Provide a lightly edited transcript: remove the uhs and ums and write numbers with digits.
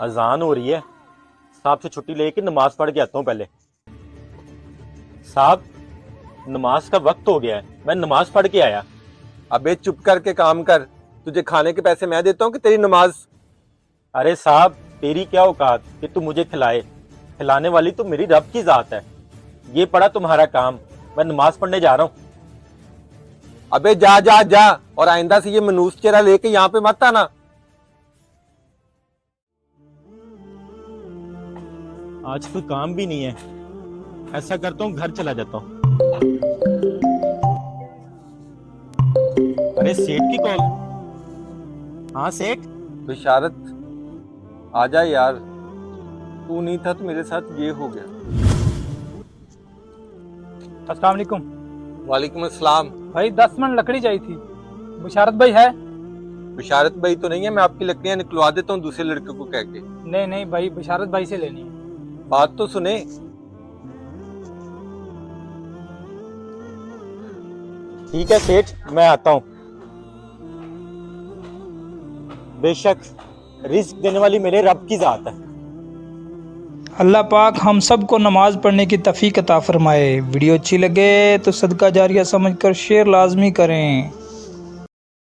अजान हो रही है, साहब से छुट्टी लेके नमाज पढ़ के आता हूँ पहले। साहब, नमाज का वक्त हो गया है, मैं नमाज पढ़ के आया। अबे चुप करके काम कर। तुझे खाने के पैसे मैं देता हूँ कि तेरी नमाज? अरे साहब, तेरी क्या औकात कि तू मुझे खिलाए? खिलाने वाली तो मेरी रब की जात है। ये पड़ा तुम्हारा काम, मैं नमाज पढ़ने जा रहा हूँ। अबे जा जा जा, और आइंदा से ये मनूस चेहरा लेके यहाँ पे मत आना। आज कोई काम भी नहीं है, ऐसा करता हूँ घर चला जाता हूँ। अरे सेठ की कॉल। हाँ सेठ। बिशारत, आजा यार, तू नहीं था तो मेरे साथ ये हो गया। अस्सलाम वालेकुम। वालेकुम अस्सलाम। भाई 10 मन लकड़ी चाहिए थी। बुशारत भाई है? बिशारत भाई तो नहीं है, मैं आपकी लकड़ियां निकलवा देता हूँ दूसरे लड़के को कह के। नहीं नहीं भाई, बुशारत भाई से लेनी है। बात तो सुने। ठीक है सेठ, मैं आता हूँ। बेशक रिस्क देने वाली मेरे रब की जात है। अल्लाह पाक हम सब को नमाज पढ़ने की तौफीक अता फरमाए। वीडियो अच्छी लगे तो सदका जारिया समझकर शेयर लाजमी करें।